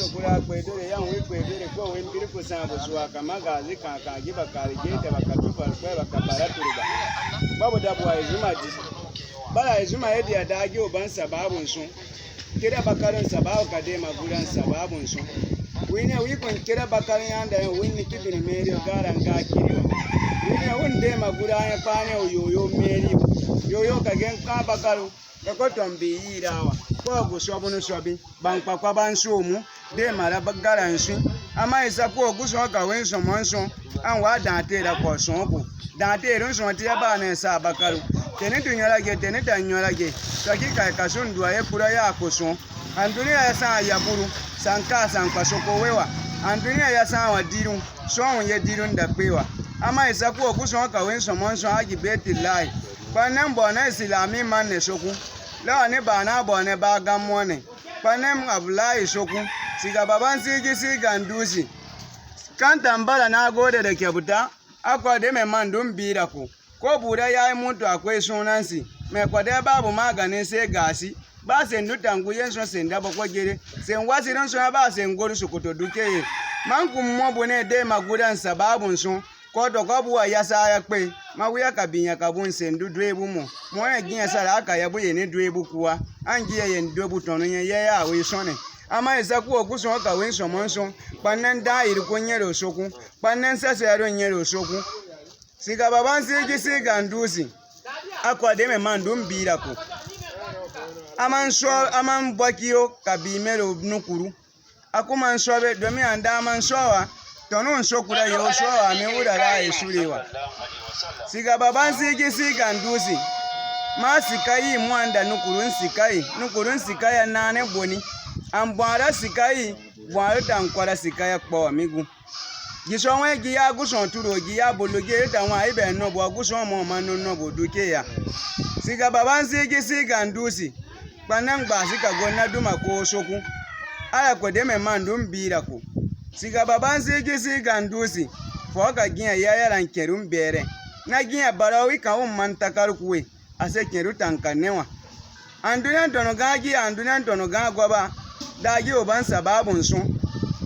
to kula kwedore yan wi kwedore ko wen bir ko sa bo suwa kamaga zika ka giba karige da baka tufa ko baka baraturba babu dabuwa izuma ji bala izuma yadda ya dage oban sababun sun kira bakarin sababu ka de magudan sababun sun wini wi kon kira bakarin yanda yan wini kibin meri garan ga kiri wini won de magudan ya fane yoyo meri yoyo ka gen ka bakaru ka ko tombi yirawa ko go sobunu sobi ban pakwa ban somu de mara bagaran sun ama isa ko go so ka wen so monso an wa dan te da ko son ko dan te run so ti ba na sa bakaru teni tunyala ge teni tanyola ge takika ka sun duwa e pura ya ko son an duniya ya san ya buru san ka san kwaso ko wewa an duniya ya san wa dirun so on ye dirun da pewa ama isa ko go so ka wen so monso agi beti lai panem bona islami man ne soku lawa ne bana bone ba gammo ne panem abulai soku siga baban sigi siga ndusi kan tambara na gode da kebuta akwa de me mandun bira ko bura yayi mutu akwai sunansi me kwade babu maganin sai gasi ba sai ndutangu yenso sai ndabo ko gere sai wasirin so ba sai ngoru su kuto duke man kum mo bone de magudan sababun sun ko to ko buwa yasa ya pe mawuya kabinya kabun sai ndudu ebu mo e ginya sara aka ya buye ne du ebu kuwa angi ye ndu ebu tonu ye ya we sone ama isaku okuso ka wen so monso panen da iri ko nyero soku panen sese aro nyero soku siga baban sigi siga ndusi akwa de me mandu mbira ko aman bwakiyo kabimero nukuru akuma nsobe domi anda aman sowa tonu nsokura yo sowa me udara esurewa siga baban sigi siga ndusi ma sikai mwanda nukuru nsikai nane boni ambara sikai bwaru tankwara sikai kpo amigu gisonwe gi ya guson turo gi ya bologe danwa ibe no bo guson mo manu no bo duke ya siga baban sigi siga ndusi panan gba sika gonna duma ko soku ala ko de me mandu mbira ko siga baban sigi siga ndusi fo ka giya ya yaran kerum bere na giya barawi ka um man takar kuwe ase keru tankanewa andunan tono gagi andunan tono gagwaba dagi oban sababun sun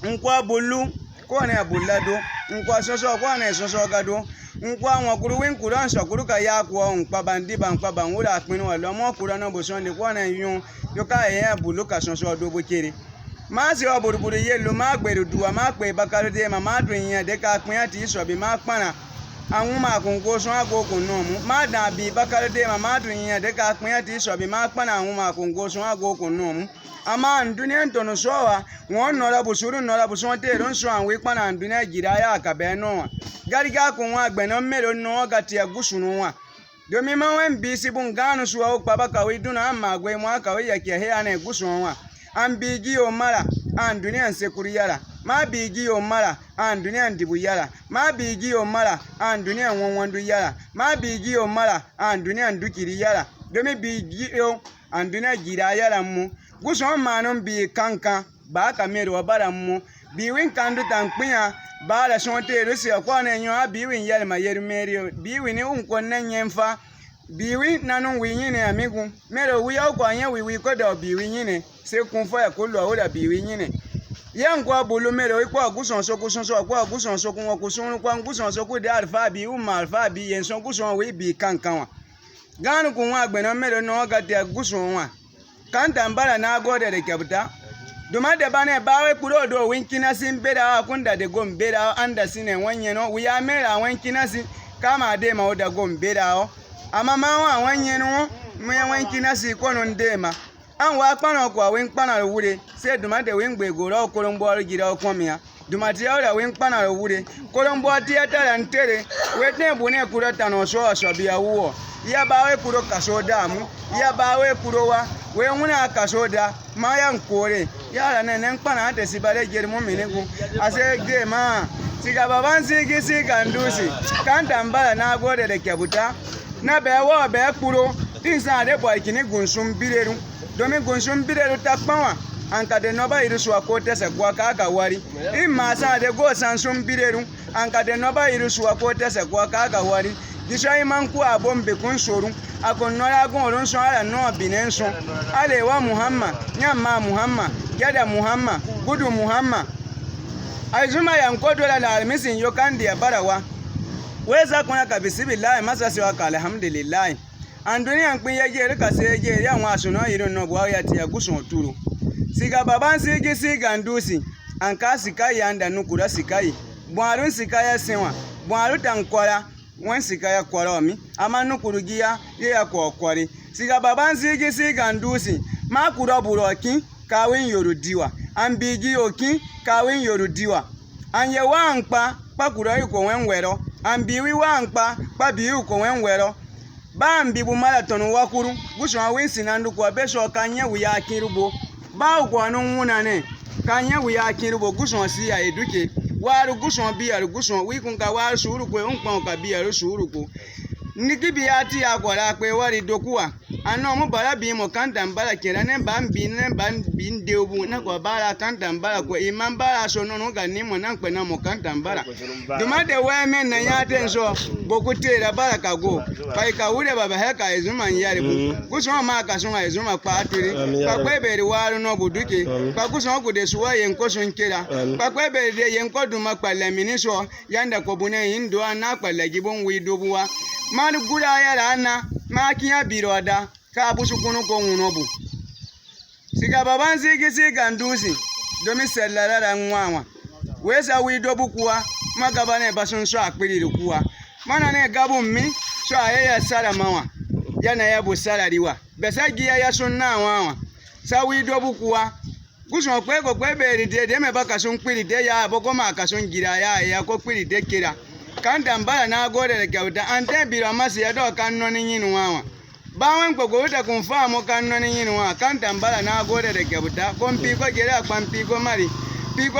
nkwa bulu ko ne bulado nkwa soso ko ne soso gado nkwa won kuru win kuru an so kuru ka ya ko nkpa bandi ban pa ban wura pinu wa lo mo kuru na bo so ni ko ne yun yo ka e bulu ka soso do bo kere ma se o buruburu ye lo ma gberu duwa ma pe bakaro de ma dun yin de ka pin ati so bi ma pana àwọn ma kun go so ago kun no mu ma da bi bakaro de ma dun yin de ka pin ati so bi ma pana àwọn ma kun go so ago kun no mu ama ndune ntono sowa won no la busuru no la buson te ron so anwe pa na ndune gira ya akabe no gariga kun wa gbe no mero no gati agusunu wa domi ma wen bi si bun ganu so o pa baka we duna ma gwe mu aka we ya ke he ana gusun wa an bigi o mara an ndune an sekuri yara ma bigi o mara an ndune an dibu yara ma bigi o mara an ndune an wonwandu yara ma bigi o mara an ndune an dukiri yara domi bigi o an ndune gira yara mu guson manon bi kankan ba ka mero bara mu bi win kandu tankpiya ba la sonte rusi ko na nyo bi win yel ma yer meri bi win un na nyemfa bi win nanu win ne amigu mero wi o ko anya wi ko do bi win ne se kun fo e ko lo o da bi win ne yan ko bulu mero ko guson so ko guson so kun ko sun ko guson so ko de alfa bi alfa bi yen so guson wi bi kankan wa ganu kun wa gbe na mero no ga de guson wa kanta mbara na gode da kyauta duma da bane bawe kuro do winkina sin beda kunda de gom beda anda sine wanye no wiya mera wankina sin kama de ma oda gom beda o ama ma wa wanye no me wankina sin kono ndema an wa pano ko wen pana wure se duma de wen gbe goro kolombo gira okomia duma ti ora wen pana wure kolombo ti atara ntere wetne bune kuro tano so biya wo ya bawe kuro kasodamu ya bawe kuro wa we nguna kasoda maya nkore yara nene nkpana ate sibale jerimo minigu ase ge ma siga baban sigi siga ndusi kanta mbala na gode de kebuta na be wo be kuro tinsa de boy kini gunsum bireru domi gunsum bireru takpawa anka de noba irisu akote se kwa ka wari imma sa de go sansum bireru anka de noba irisu akote se kwa ka wari disai manku abombe kun soru akonora gon ron so ara no binenso ale wa muhammad nyama muhammad gada muhammad gudu muhamma ai zuma yanko dola na almisin yo kan dia barawa weza kuna ka bismillah masa siwa ka alhamdulillah an duniyan kun yage rika sai yage yan wasu no irin no gwa ya tiya gusun turu siga baban sigi siga ndusi an ka sikai anda nukura sikai bwarun sikaya senwa bwaru tankwara wan sikaya kworomi ama nukuru giya ye ya kokwari siga baban sigi siga ndusi ma kuro buroki kawin yorudiwa an bigi oki kawin yorudiwa an ye wankpa pakuro iko wenwero an biwi wankpa pa biwi ko wenwero ba an bibu maratonu wakuru gusho awinsi nandu kwa besho kanye wuya kirubo ba ugwanu nwunane kanye wuya kirubo gusho si ya eduke waru gusho biyaru gusho wikunka waru shuru kwe unkpa ka biyaru shuru ko nikibi ati akwara pe wari dokuwa ano mu bara bi mo kanta mbara kera ne ban bi ndeobu na kwa bara kanta mbara ko imam bara so no ga ni mo na pe na mo kanta mbara duma de we men na ya tenso bokutera bara kago pai ka ure baba he ka ezuma nyare bu kuso ma ka so ma ezuma pa atiri pa kwe beri waru no buduke pa kuso ko de suwa yen ko so nkera pa kwe beri de yen ko duma pa lamini so yanda ko bune indo na pa lagi bon wi dobuwa manu gura ya rana makiya biroda ka busu kunu ko ngunobu siga baban sigi siga ndusi domi sellara nwawa wesa widobu kuwa magabane basun so akpiriri kuwa mana ne gabu mi so ayaya sara mawa yana ya busara riwa besa giya ya sunna wawa sa widobu kuwa gusun kwe ko kwe beri de me baka sun kpiri de ya boko ma ka sun gira ya ko kpiri de kira kanda mbala na gore de kauta ante biro masi ya do kanno ni nyinu wawa bawen ko go ta confirm kanno ni nyinu wa kanda mbala na gore de kauta kompi ko gere akpampi ko mari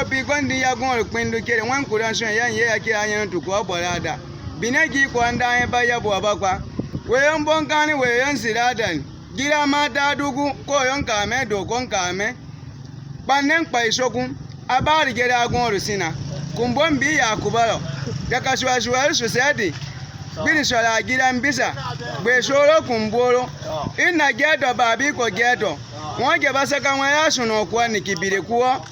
piko ndi ya gon pindu kere wan kuran so yan ye ya kira yan tu ko borada binagi ko anda en ba ya bo abakwa we yon bonkani we yon siradan gira ma da dugu ko yon ka me do kon ka me banen pa isogun abari gere agon rusina kumbon bi ya kubalo daga shuwa society bini sola gidan bisa gbe soro kumboro ina gedo babi ko gedo won ge basaka won ya sunu ko ni kibire kuo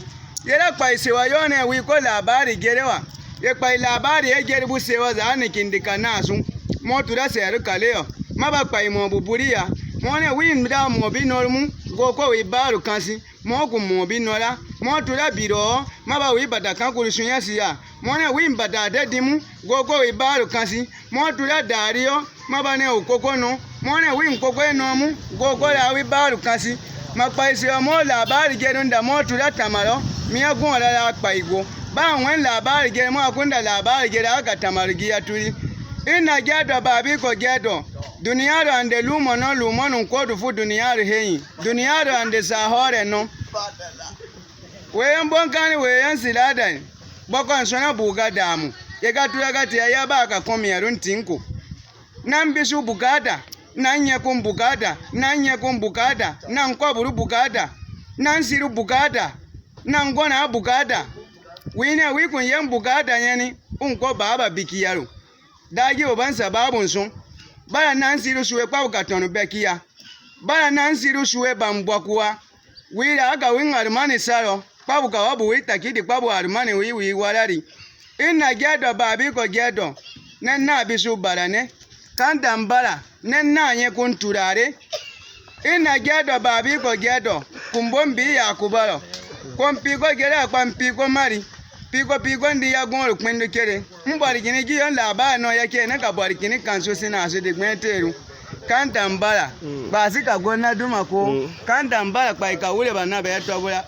yera pa isewa yone wi ko labari gerewa ye pa labari e geribu sewa za ni kindika nasu mo tura seru kaleo maba pa imo buburia won wi nda mo bi normu go ko wi baru kansi mo ku mo bi nora mo tura biro maba wi bada kan ku sunya siya mo ne wi bada de dimu go ko wi baru kansi mo tura dario maba ne okoko no mo ne wi nkoko eno mu go ko la wi baru kansi ma pa ise mo labari gerun da mo tura tamaro mi agun ala pa igo ba won labari ger mo akunda labari ger aka tamargi ya turi ina gedo babi ko gedo duniyaro ande lumo no lumo nun kodu fu duniyaro heyin duniyaro ande sahore no weyan bonkani weyan siladan bokon sona buga damu ye gatura gati ya ba ka komiyarun tinko nan bisu bugada nan ye kun bugada nan ye kun bugada nan koburu bugada nan siru bugada nan gona bugada wine wi kun yan bugada yani unko baba bikiyaro daji oban sababun sun bara nan siru suwe kwa ukatonu bekia bara nan siru suwe bambwakuwa wira aka win armani saro pabu ka wabu wita kidi pabu armani wi warari ina gedo babi ko gedo nenna bisu barane kanda mbara nenna nye kunturare ina gedo babi ko gedo kumbombi ya kubalo kompi ko gere akpampi ko mari piko ndi ya gon rukmendo kere mbari kini gi yon laba no yake na ka bari kini kanso sina so de gmenteru kanta mbala ba sika gonna duma ko kanta mbala pa ka wure bana be to bula